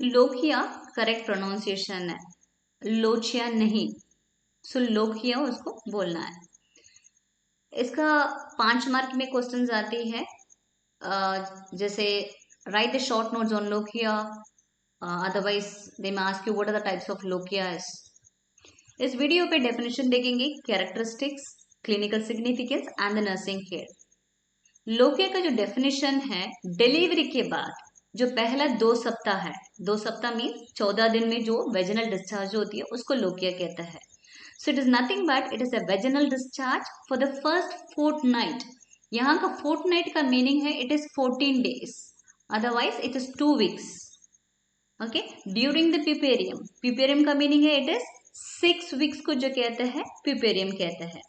Lochia correct pronunciation है, lochia नहीं। सो lochia उसको बोलना है। इसका 5 मार्क में क्वेश्चंस आती है। जैसे write the short notes on lochia, otherwise they may ask you what are the types of lochias. इस वीडियो पे डेफिनेशन देखेंगे, characteristics, clinical significance and the nursing care. Lochia का जो डेफिनेशन है, डिलीवरी के बाद जो पहला 2 सप्ताह है, 2 सप्ताह मीन 14 दिन में जो वेजिनल डिस्चार्ज होती है उसको लोकिया कहता है। So it is nothing but it is a vaginal discharge for the first fortnight. यहाँ का फोर्टनाइट का मीनिंग है it is 14 days, otherwise it is 2 weeks. Okay, during the puerperium, puerperium का मीनिंग है इट इज 6 वीक्स को जो कहते हैं प्यूपेरियम कहते हैं।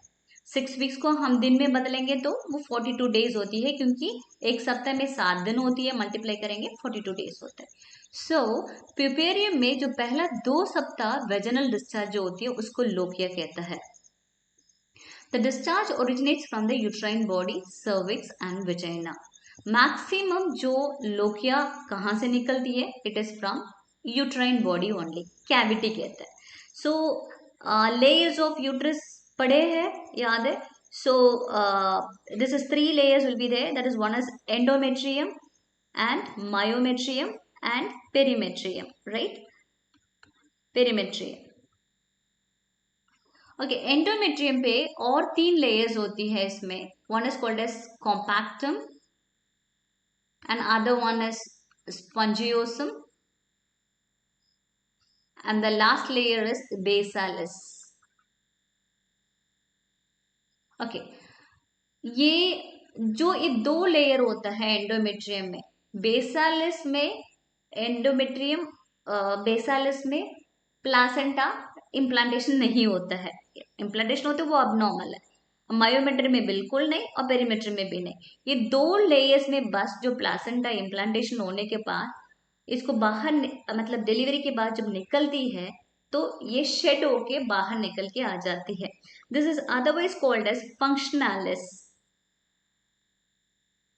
6 वीक्स को हम दिन में बदलेंगे तो वो 42 डेज होती है, क्योंकि एक सप्ताह में 7 दिन होती है, मल्टीप्लाई करेंगे 42 डेज होता है। सो प्यूपेरियम में जो पहला 2 सप्ताह वेजिनल डिस्चार्ज जो होती है उसको लोकिया कहता है। The discharge originates from the uterine body, cervix and vagina. Maximum जो लोकिया कहाँ से निकलती है, it is from uterine body only, cavity कहते हैं। सो लेयर्स ऑफ यूट्रस पढ़े हैं, याद है। So this is 3 layers will be there, that is one is endometrium and myometrium and perimetrium, right? Perimetrium, okay. Endometrium पे और 3 लेयर्स होती है इसमें, one is called as compactum and other one is spongiosum and the last layer is basalis. Okay, ये 2 layer होता है endometrium में। बेसालिस में एंडोमेट्रियम, बेसालिस में प्लासेंटा इम्प्लांटेशन नहीं होता है, इम्प्लांटेशन होता है वो अब नॉर्मल है। मायोमेट्रियम में बिल्कुल नहीं और पेरीमेट्रियम में भी नहीं। ये 2 लेयर्स में बस जो प्लासेंटा इम्प्लांटेशन होने के बाद इसको बाहर मतलब डिलीवरी के बाद जब निकलती है तो ये शेड होके बाहर निकल के आ जाती है। This is otherwise called as functionalis.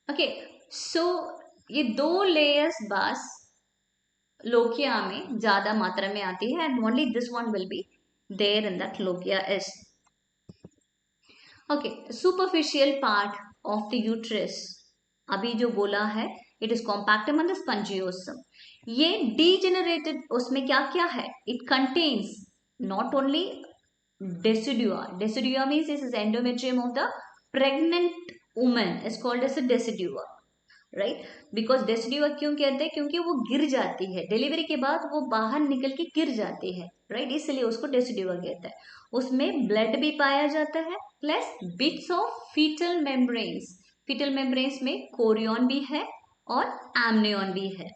Okay, so ये 2 लेयर्स बस लोकिया में ज्यादा मात्रा में आती है and only this one will be there in that lochia is. Okay, superficial part of the uterus अभी जो बोला है, it is compactum and spongiosum. ये डीजेनरेटेड, उसमें क्या क्या है, it contains not only decidua, decidua means this is endometrium of the pregnant woman is called as a decidua, right. Because decidua क्यों कहते हैं, क्योंकि वो गिर जाती है डिलीवरी के बाद, वो बाहर निकल के गिर जाती है, राइट, इसलिए उसको डेसिडुआ कहते हैं। उसमें ब्लड भी पाया जाता है plus bits of fetal membranes. Fetal membranes में कोरियन भी है और एमनियन भी है।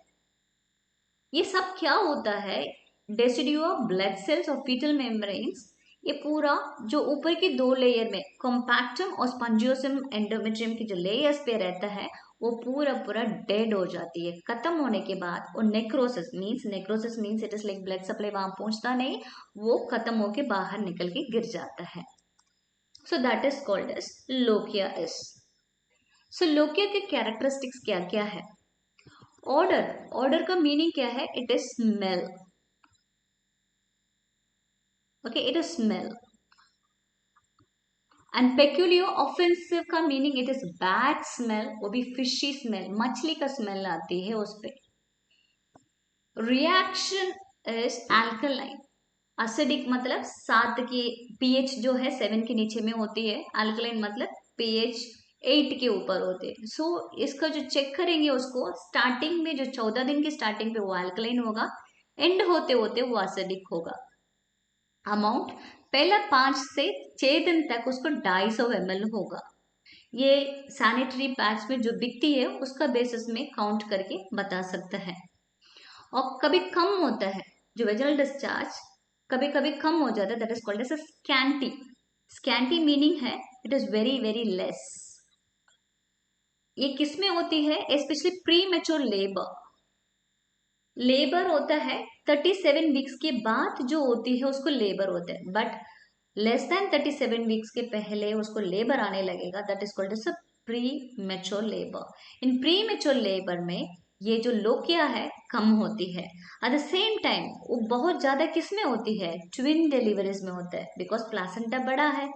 ये सब क्या होता है, डेसिडुआ, ब्लड सेल्स और फीटल मेम्ब्रेन्स, ये पूरा जो ऊपर की 2 लेयर में कॉम्पैक्टम और स्पंजियोसम एंडोमेट्रियम की जो लेयर्स पे रहता है वो पूरा पूरा डेड हो जाती है। खत्म होने के बाद और necrosis means it is like blood supply वहां पहुंचता नहीं, वो खत्म होके बाहर निकल के गिर जाता है। So that is called as lochia is. So lochia के कैरेक्टरिस्टिक्स क्या क्या है। ऑर्डर का मीनिंग क्या है, it is smell. Okay, it is smell. And peculiar offensive का meaning it is bad smell, वो भी फिशी स्मेल, मछली का स्मेल आती है उस पे। रिएक्शन इज अल्कलाइन, एसिडिक मतलब 7 की पीएच जो है 7 के नीचे में होती है, अल्कलाइन मतलब पीएच 8 के ऊपर होते हैं। सो इसका जो चेक करेंगे उसको, स्टार्टिंग में जो 14 दिन की स्टार्टिंग पे वो अल्कलाइन होगा, एंड होते होते वो एसिडिक होगा। अमाउंट पहला 5 से 6 दिन तक उसको 250 ml होगा। ये सैनिटरी पैड्स में जो बिकती है उसका बेसिस में काउंट करके बता सकता है। और कभी कम होता है जो वेजिनल डिस्चार्ज, कभी कभी कम हो जाता है, that is called as scanty. Scanty meaning है it is very very less. ये किसमें होती है, specially premature labour. Labour होता है 37 वीक्स के बाद जो होती है उसको लेबर होता है, बट लेस देन 37 वीक्स के पहले उसको लेबर आने लगेगा, that is called as premature labour. In premature labour में ये जो लोकिया है कम होती है। एट द सेम टाइम वो बहुत ज्यादा किस में होती है, ट्विन डिलीवरीज में होता है, बिकॉज प्लासेंटा बड़ा है।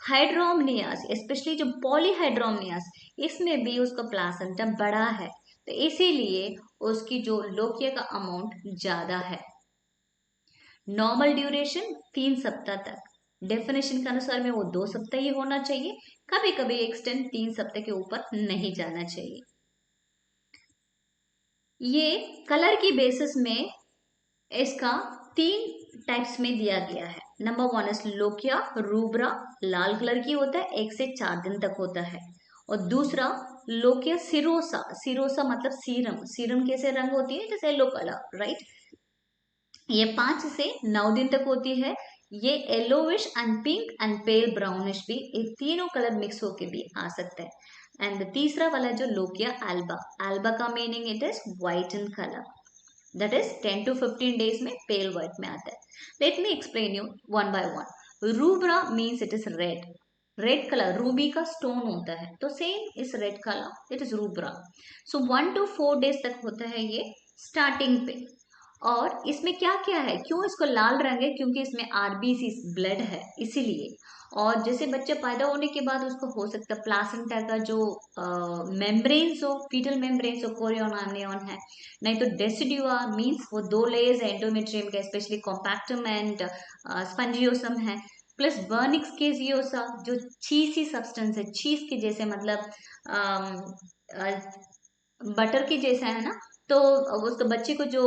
हाइड्रोमनियास स्पेशली जो पॉलीहाइड्रोमनियास, इसमें भी उसका प्लासेंटा बड़ा है, तो इसीलिए उसकी जो लोकिया का अमाउंट ज्यादा है। नॉर्मल ड्यूरेशन 3 सप्ताह तक, डेफिनेशन के अनुसार में वो 2 सप्ताह ही होना चाहिए, कभी कभी एक्सटेंड 3 सप्ताह के ऊपर नहीं जाना चाहिए। ये कलर की बेसिस में इसका 3 टाइप्स में दिया गया है। Number 1 is lochia rubra, Lal colour की होता है, 1 से 4 दिन तक होता है। और दूसरा लोकिया सिरोसा, सिरोसा मतलब सीरम, सीरम कैसे रंग होती है, जैसे येलो कलर, राइट। ये 5 से 9 दिन तक होती है। ये yellowish and pink and pale brownish भी, ये तीनों कलर मिक्स होके भी आ सकता है। एंड तीसरा वाला जो लोकिया एल्बा, एल्बा का meaning it is white in colour, that is 10 to 15 days में पेल व्हाइट में आता है। Let me explain you one by one. Rubra means it is red, red colour Ruby का स्टोन होता है, तो सेम इस red colour it is rubra. So 1 to 4 days तक होता है ये स्टार्टिंग पे। और इसमें क्या क्या है, क्यों इसको लाल रंग है, क्योंकि इसमें आरबीसी ब्लड है इसीलिए। और जैसे बच्चे पैदा होने के बाद उसको हो सकता है प्लासेंटा का जो मेम्ब्रेन्स हो, फीटल मेम्ब्रेन्स हो, कोरियन आम्नियन है, नहीं तो डेसिडुआ मीन्स वो 2 लेयर्स एंडोमेट्रियम का, स्पेशली कॉम्पैक्टम एंड स्पंजियोसम है, प्लस वर्निक्स केजियोसा जो चीसी सब्सटेंस है, चीज के जैसे मतलब बटर के जैसा है ना, तो उसको बच्चे को जो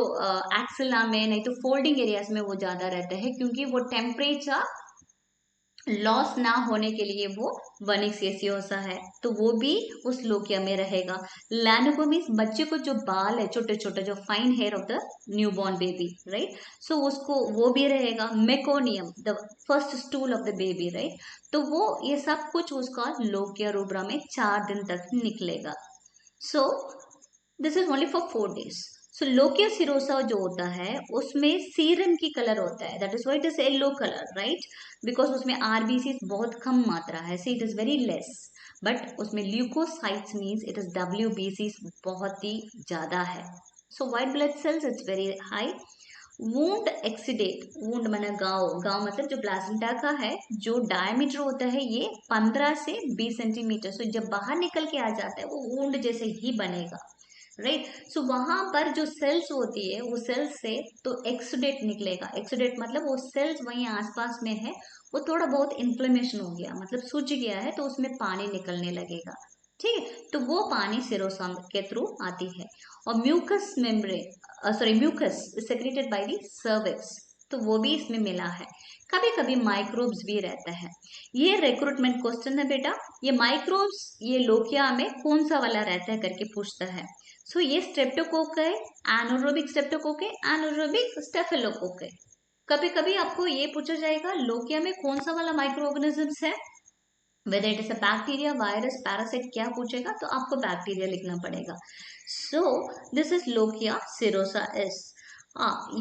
एक्सिला में नहीं तो फोल्डिंग एरियाज में वो ज्यादा रहता है, क्योंकि वो टेम्परेचर लॉस ना होने के लिए वो वनिक्सियोसा है, तो वो भी उस लोकिया में रहेगा। लैनोकोमिस बच्चे को जो बाल है छोटे छोटे, जो fine hair of the newborn baby, right, so उसको वो भी रहेगा। Meconium the first stool of the baby, right, तो वो ये सब कुछ उसका लोकिया रूब्रा में 4 दिन तक निकलेगा। So this is only for 4 days. So lochia serosa जो होता है उसमें सीरम की कलर होता है, that is why it is yellow colour, right, because उसमें आरबीसी बहुत कम मात्रा है, see it is very less. But उसमें leucocytes means it is WBC बहुत ही ज्यादा है। So white blood cells it's very high. Wound exudate, wound माना गाँव, गाँव मतलब जो प्लासेंटा का है जो डायमीटर होता है ये 15 से 20 सेंटीमीटर, सो जब बाहर निकल के आ जाता है वो वूंड जैसे ही बनेगा, राइट। सो वहां पर जो सेल्स होती है वो सेल्स से तो एक्सुडेट निकलेगा, एक्सुडेट मतलब वो सेल्स वहीं आसपास में है, वो थोड़ा बहुत इन्फ्लेमेशन हो गया मतलब सूज गया है, तो उसमें पानी निकलने लगेगा, ठीक है, तो वो पानी सिरोसम के थ्रू आती है। और mucus membrane, sorry mucus secreted by the cervix, तो वो भी इसमें मिला है। कभी कभी माइक्रोब्स भी रहता है। ये रिक्रूटमेंट क्वेश्चन है बेटा, ये माइक्रोब्स ये लोकिया में कौन सा वाला रहता है करके पूछता है। सो ये स्ट्रेप्टोकोक है, एनारोबिक स्ट्रेप्टोकोक है, एनारोबिक स्टेफिलोकोक है। कभी कभी आपको ये पूछा जाएगा लोकिया में कौन सा वाला माइक्रो ऑर्गेनिजम्स है, whether it is a bacteria, virus, parasite, क्या पूछेगा तो आपको बैक्टीरिया लिखना पड़ेगा। सो this is lochia serosa S.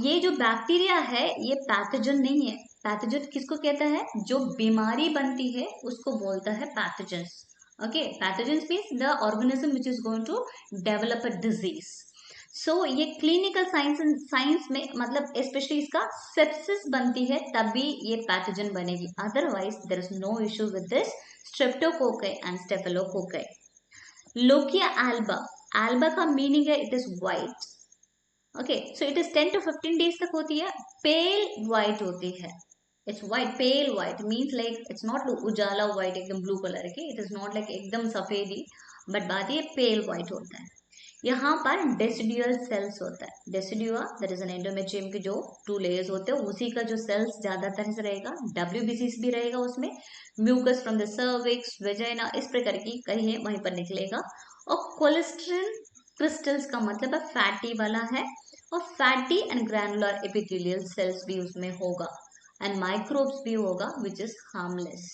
ये जो बैक्टीरिया है ये पैथोजन नहीं है। पैथोजन किसको कहता है, जो बीमारी बनती है उसको बोलता है pathogens. Okay, pathogens means the organism which is going to develop a disease. So ये क्लिनिकल साइंस साइंस में मतलब स्पेशली इसका सेप्सिस बनती है तभी ये पैथोजन बनेगी, otherwise there is no issue with this streptococci and staphylococci. Lochia alba, alba का मीनिंग है it is white. Okay, so it is 10 to 15 days तक होती है, पेल व्हाइट होती है, it's white, pale white means like it's not Ujala white एकदम blue colour के, it is not like एकदम सफेदी, बट बात ये पेल व्हाइट होता है। यहाँ पर डेसिडुअल सेल्स होता है, decidua that is an endometrium के जो 2 लेयर्स होते हैं उसी का जो सेल्स ज्यादातर से रहेगा, डब्ल्यूबीसी भी रहेगा उसमें, mucus from the cervix, vagina, इस प्रकार की कहीं है वहीं पर निकलेगा। और कोलेस्ट्रॉल क्रिस्टल्स का मतलब है फैटी वाला है, और fatty and granular epithelial cells भी उसमें होगा, एंड माइक्रोब्स भी होगा which is harmless.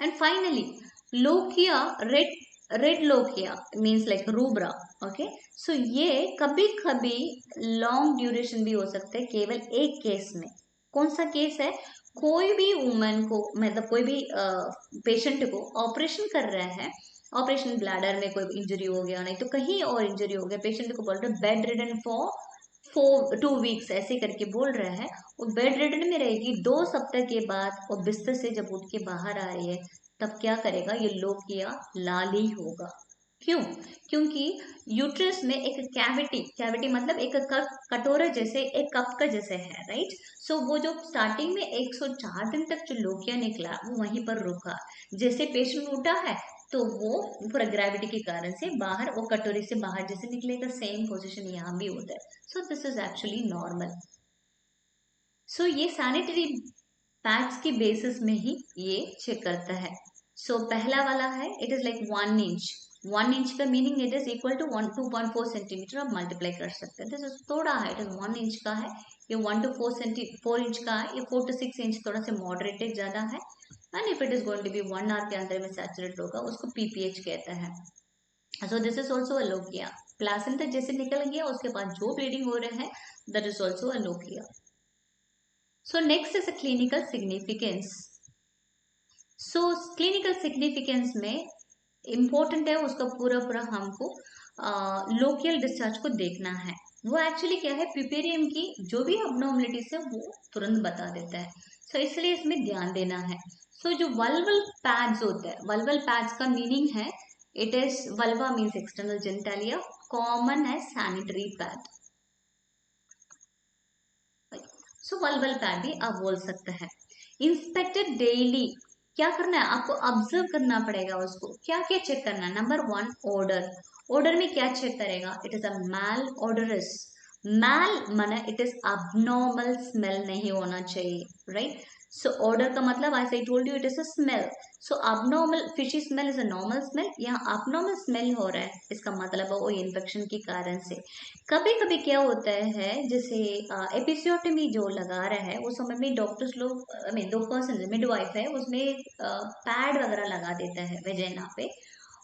And finally lochia red, red lochia means like rubra. Okay, so ये कभी कभी लॉन्ग ड्यूरेशन भी हो सकता है, केवल एक केस में। कौन सा केस है, कोई भी वुमन को मतलब कोई भी पेशेंट को ऑपरेशन कर रहा है ऑपरेशन ब्लैडर में कोई इंजरी हो गया, नहीं तो कहीं और इंजरी हो गया, पेशेंट को बोल रहे बेड रिडन फॉर 2 वीक्स ऐसे करके बोल रहा है। वो बेड रिडन में रहेगी, 2 सप्ताह के बाद वो बिस्तर से जब उठ के बाहर आ रही है तब क्या करेगा, ये लोकिया लाल ही होगा। क्यों? क्योंकि यूट्रस में एक कैविटी, कैविटी मतलब एक कटोरे जैसे, एक कप का जैसे है, राइट। सो वो जो स्टार्टिंग में 104 दिन तक जो लोकिया निकला वो वहीं पर रुका। जैसे पेशेंट उठा है तो वो पूरा ग्रेविटी के कारण से बाहर, वो कटोरी से बाहर जैसे निकलेगा, सेम पोजीशन यहाँ भी होता है। So this is actually normal. So ये सैनिटरी पैड्स की बेसिस में ही ये चेक करता है। सो पहला वाला है, it is like 1 inch. 1 inch का meaning it is equal to 2.4 centimetre. आप मल्टीप्लाई कर सकते हैं। दिस इज थोड़ा है, इट इज 1 इंच का है। ये 1 to 4 इंच का है। ये 4 to 6 इंच थोड़ा सा मॉडरेटेड ज्यादा है। And if it is going to be 1 hour के अंदर में सैचुरेट होगा, उसको पीपीएच कहता है। So this is also a lochia. Placenta जैसे निकल गया उसके बाद जो ब्लीडिंग हो रहा है, that is also a lochia. So next is a clinical significance. So clinical significance में important है उसका पूरा पूरा हमको लोकियल डिस्चार्ज को देखना है। वो एक्चुअली क्या है, प्यूपेरियम की जो भी अबनॉर्मलिटीज है वो तुरंत बता देता है। सो इसलिए इसमें ध्यान देना है। सो जो वल्वल पैड्स होता है, वल्वल पैड्स का मीनिंग है, it is vulva means external genitalia, common है sanitary pad. So vulval pad भी आप बोल सकते हैं। इंस्पेक्टेड डेली, क्या करना है आपको, ऑब्जर्व करना पड़ेगा उसको। क्या क्या चेक करना है? Number 1, order. ऑर्डर में क्या चेक करेगा? It is a malodorous. Mal माना इट इज अबनॉर्मल स्मेल नहीं होना चाहिए, राइट। सो ऑर्डर का मतलब as I told you it is a smell. So abnormal fishy smell is a normal smell. यहाँ abnormal स्मेल हो रहा है, इसका मतलब है वो इन्फेक्शन के कारण से। कभी कभी क्या होता है, जैसे एपिसियोटमी जो लगा रहा है उस समय में डॉक्टर्स लोग, आई मीन 2 पर्सन मिडवाइफ है उसमें पैड वगैरह लगा देता है वेजिना पे,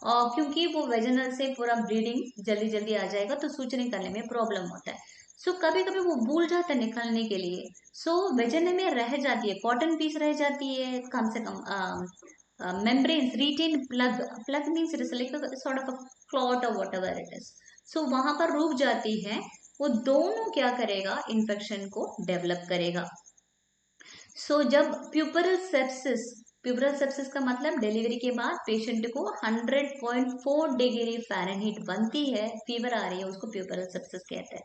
और क्योंकि वो वेजिनल से पूरा ब्लीडिंग जल्दी जल्दी आ जाएगा तो सूजन निकलने में प्रॉब्लम होता है। सो कभी कभी वो भूल जाता है निकलने के लिए। सो वेजिना में रह जाती है, कॉटन पीस रह जाती है, कम से कम membranes retain, plug, plug means it is like sort of a clot और whatever it is. So वहां पर रुक जाती है। वो दोनों क्या करेगा, इन्फेक्शन को डेवलप करेगा। सो जब प्यूपरल सेप्सिस, प्यूपरल सेप्सिस का मतलब डिलीवरी के बाद पेशेंट को 100.4 डिग्री फ़ारेनहीट बनती है, फीवर आ रही है, उसको प्यूपरल सेप्सिस कहते हैं।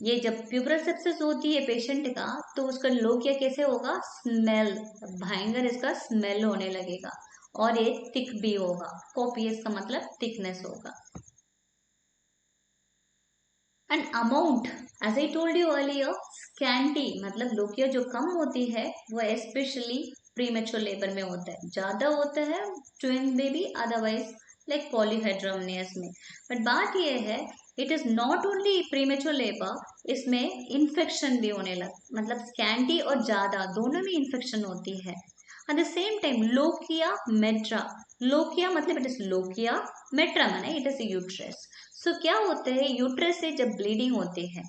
ये जब प्यूपरल सेप्सिस होती है पेशेंट का, तो उसका लोकिया कैसे होगा, स्मेल, भयंकर इसका स्मेल होने लगेगा, और ये थिक भी होगा। कोपियस का मतलब थिकनेस होगा। And amount, as I told you earlier, scanty मतलब लोकिया जो कम होती है वो स्पेशली प्रीमेच्योर लेबर में होता है, ज्यादा होता है ट्विन बेबी, अदरवाइज लाइक पॉलीहेड्रोमनियस में। बट बात यह है, it is not only premature labour, इसमें इन्फेक्शन भी होने लग, मतलब स्कैंटी और ज्यादा दोनों में इन्फेक्शन होती है। At the same time lochia मेट्रा, lochia मतलब इट इज लोकिया, मेट्रा माने इट इज यूट्रस। सो क्या होता है, यूट्रस से जब ब्लीडिंग होती है,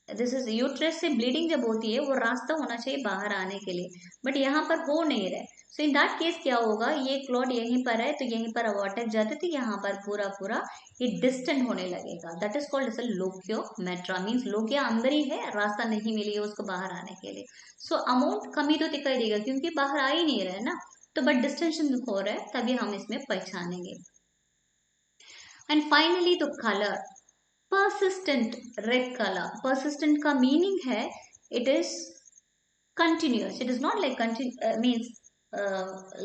दिस इज यूट्रस से ब्लीडिंग जब होती है वो रास्ता होना चाहिए बाहर आने के लिए, बट यहाँ पर हो नहीं रहा है। सो इन दैट केस क्या होगा, ये क्लॉट यहीं पर है तो यहीं पर अब अटक जाते तो यहाँ पर पूरा पूरा ये डिस्टेंट होने लगेगा। That is called as lochiometra, means lochia अंदर ही है, रास्ता नहीं मिली है उसको बाहर आने के लिए। सो अमाउंट कमी तो दिखाई देगा क्योंकि बाहर आ ही नहीं रहा है ना, तो बट डिस्टेंशन हो रहा है, तभी हम इसमें पहचानेंगे। And finally the colour, persistent red color, persistent का meaning है it is continuous, it is not like means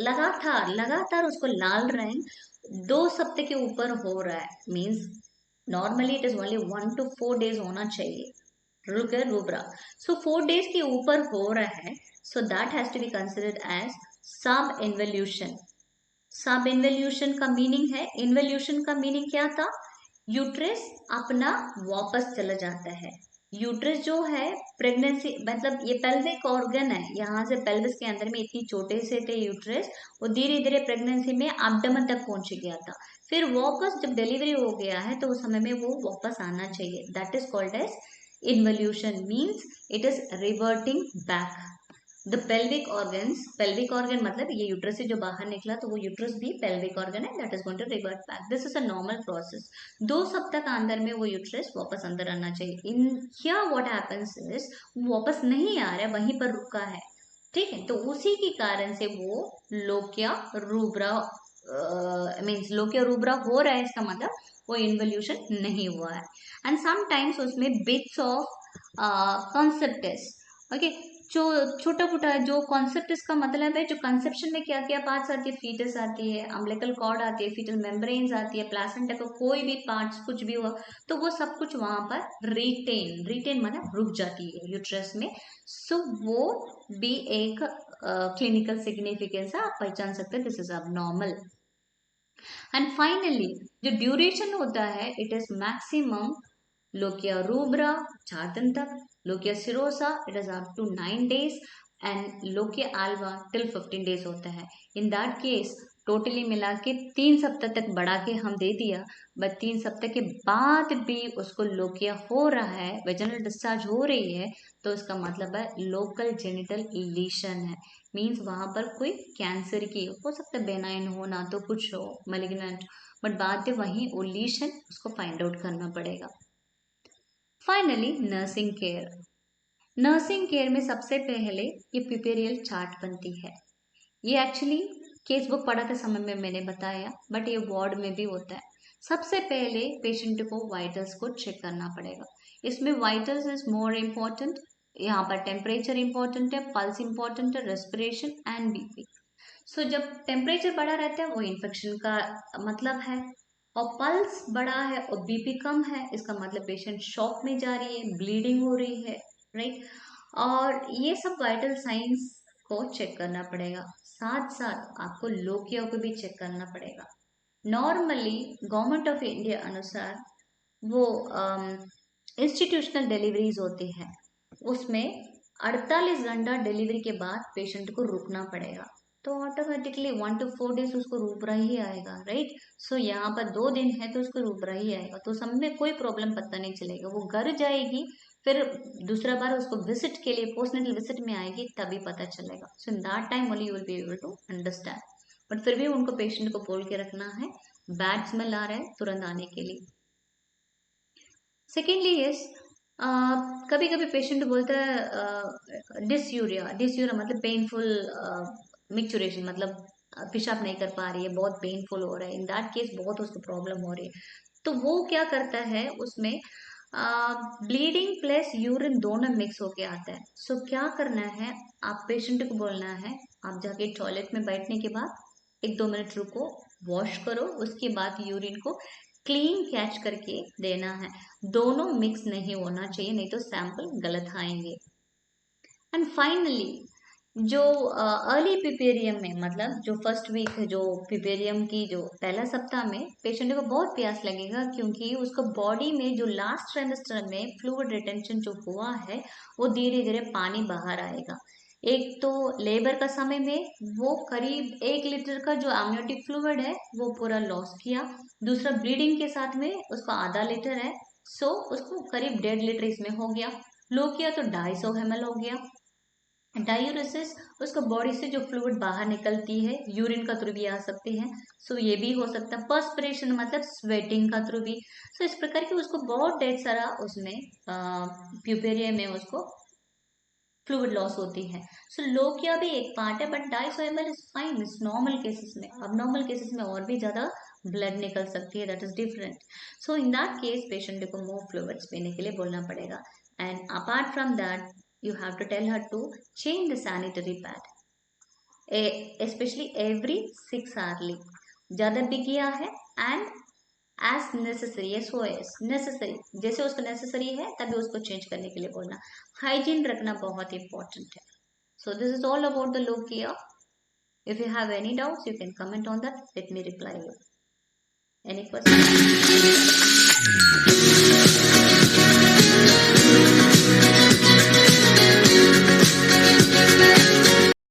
लगातार लगातार उसको लाल रंग 2 सप्ताह के ऊपर हो रहा है, means normally it is only 1 to 4 days होना चाहिए रुगर रुब्रा। सो 4 days के ऊपर हो रहा है, so that has to be considered as subinvolution. Subinvolution का मीनिंग है, इन्वोल्यूशन का मीनिंग क्या था, यूट्रस अपना वापस चला जाता है। यूट्रस जो है प्रेगनेंसी मतलब ये पेल्विक ऑर्गन है, यहाँ से पेल्विस के अंदर में इतनी छोटे से थे यूट्रस, वो धीरे धीरे प्रेगनेंसी में एब्डोमेन तक पहुंच गया था, फिर वापस जब डिलीवरी हो गया है तो उस समय में वो वापस आना चाहिए। That is called as involution, means it is reverting back. The pelvic organ मतलब ये यूट्रस से जो बाहर निकला तो वो यूट्रस भी पेल्विक ऑर्गन है, that is going to revert back. This is a normal process. 2 सप्ताह का अंदर में वो यूट्रस वापस अंदर आना चाहिए। इन क्या व्हाट हैपेंस इज वापस नहीं आ रहा है, वहीं पर रुका है, ठीक है। तो उसी के कारण से वो lochia rubra means lochia rubra हो रहा है, इसका मतलब वो इन्वोल्यूशन नहीं हुआ है। एंड समटाइम्स उसमें बिट्स ऑफ कॉन्सेप्टस, ओके, जो छोटा छोटा जो कॉन्सेप्ट, इसका मतलब है जो कंसेप्शन में क्या क्या पार्ट्स आती है, फीटस आती है, अम्बिलिकल कॉर्ड आती है, फीटल मेम्ब्रेन्स आती है, प्लासेंटा का कोई भी पार्ट्स कुछ भी हुआ तो वो सब कुछ वहां पर रिटेन मतलब रुक जाती है यूट्रस में। सो वो भी एक क्लिनिकल सिग्निफिकेंस है, आप पहचान सकते हैं this is abnormal. And finally जो ड्यूरेशन होता है it is maximum lochia rubra 4 दिन तक, lochia serosa it is up to 9 days, and lochia alba till 15 days होता है। इन दैट केस टोटली मिला के 3 सप्ताह तक बढ़ा के हम दे दिया, बट 3 सप्ताह के बाद भी उसको लोकिया हो रहा है, वेजिनल डिस्चार्ज हो रही है, तो इसका मतलब है लोकल जेनिटल लीशन है। मीन्स वहां पर कोई कैंसर की हो सकता है, बेनाइन हो ना तो कुछ हो मलिग्नेंट, बट बात है वहीं वो लीशन उसको फाइंड आउट करना पड़ेगा। Finally nursing care. Nursing care में सबसे पहले ये पिपेरियल चार्ट बनती है। ये एक्चुअली केस बुक पढ़ाते समय में मैंने बताया, बट ये वार्ड में भी होता है। सबसे पहले पेशेंट को वाइटल्स को चेक करना पड़ेगा। इसमें वाइटल्स इज मोर इम्पोर्टेंट, यहाँ पर टेम्परेचर इंपॉर्टेंट है, पल्स इंपॉर्टेंट है, रेस्पिरेशन एंड बीपी। सो जब टेम्परेचर बढ़ा रहता है वो इन्फेक्शन का मतलब है, और पल्स बढ़ा है और बीपी कम है इसका मतलब पेशेंट शॉक में जा रही है, ब्लीडिंग हो रही है, राइट। और ये सब वाइटल साइंस को चेक करना पड़ेगा। साथ साथ आपको लोकिया को भी चेक करना पड़ेगा। नॉर्मली गवर्नमेंट ऑफ इंडिया अनुसार वो इंस्टीट्यूशनल डिलीवरीज होती है, उसमें 48 घंटा डिलीवरी के बाद पेशेंट को रुकना पड़ेगा, तो ऑटोमेटिकली 1 to 4 days उसको रूबरा ही आएगा, राइट। सो यहाँ पर 2 दिन है तो उसको रूबरा ही आएगा, तो सब में कोई प्रॉब्लम पता नहीं चलेगा। वो घर जाएगी फिर दूसरा बार उसको विजिट के लिए पोस्टनेटल विजिट में आएगी तभी पता चलेगा। So in that time only you will be able to understand, but फिर भी उनको पेशेंट को बोल के रखना है बैड स्मेल आ रहा है तुरंत आने के लिए। सेकेंडली इज कभी कभी पेशेंट बोलता है डिसयूरिया मतलब पेनफुल मिक्चुरेशन, मतलब पेशाब नहीं कर पा रही है, बहुत पेनफुल हो रहा है, इन दैट केस बहुत उसको प्रॉब्लम हो रही है, तो वो क्या करता है उसमें ब्लीडिंग प्लस यूरिन दोनों मिक्स होके आता है। सो क्या करना है, आप पेशेंट को बोलना है आप जाके टॉयलेट में बैठने के बाद 1-2 मिनट रुको, वॉश करो, उसके बाद यूरिन को क्लीन कैच करके देना है। दोनों मिक्स नहीं होना चाहिए, नहीं तो सैंपल गलत आएंगे। एंड फाइनली जो अर्ली पिपेरियम में मतलब जो फर्स्ट वीक है, जो पिपेरियम की जो पहला सप्ताह में पेशेंट को बहुत प्यास लगेगा, क्योंकि उसको बॉडी में जो लास्ट ट्राइमेस्टर में फ्लूइड रिटेंशन जो हुआ है वो धीरे धीरे पानी बाहर आएगा। एक तो लेबर का समय में वो करीब 1 लीटर का जो amniotic फ्लूइड है वो पूरा लॉस किया, दूसरा ब्लीडिंग के साथ में उसका आधा लीटर है, सो उसको करीब 1.5 लीटर इसमें हो गया। लो किया तो 250 ml हो गया। डायूरेसिस उसको बॉडी से जो फ्लूइड बाहर निकलती है, यूरिन का थ्रू भी आ सकते हैं, सो ये भी हो सकता है। पर्सपिरेशन मतलब स्वेटिंग का थ्रू भी। सो इस प्रकार की उसको बहुत ढेर सारा उसमें प्यूपेरिया में उसको फ्लूइड लॉस होती है। सो लोकिया भी एक पार्ट है, बट 250 ml इज फाइन इस नॉर्मल केसेस में। अब नॉर्मल केसेस में और भी ज्यादा ब्लड निकल सकती है, that is different. So in that case patient को मोर फ्लूइड्स पीने के लिए बोलना पड़ेगा। And apart from that you have to tell her to change the sanitary pad, especially every 6 hourly, ज़्यादा भी किया है, and as necessary, SOS necessary, जैसे उसको नेसेसरी है तभी उसको चेंज करने के लिए बोलना। हाइजीन रखना बहुत इंपॉर्टेंट है। So this is all about the लोग care. If you have any doubts you can comment on that, let me reply you. Any question?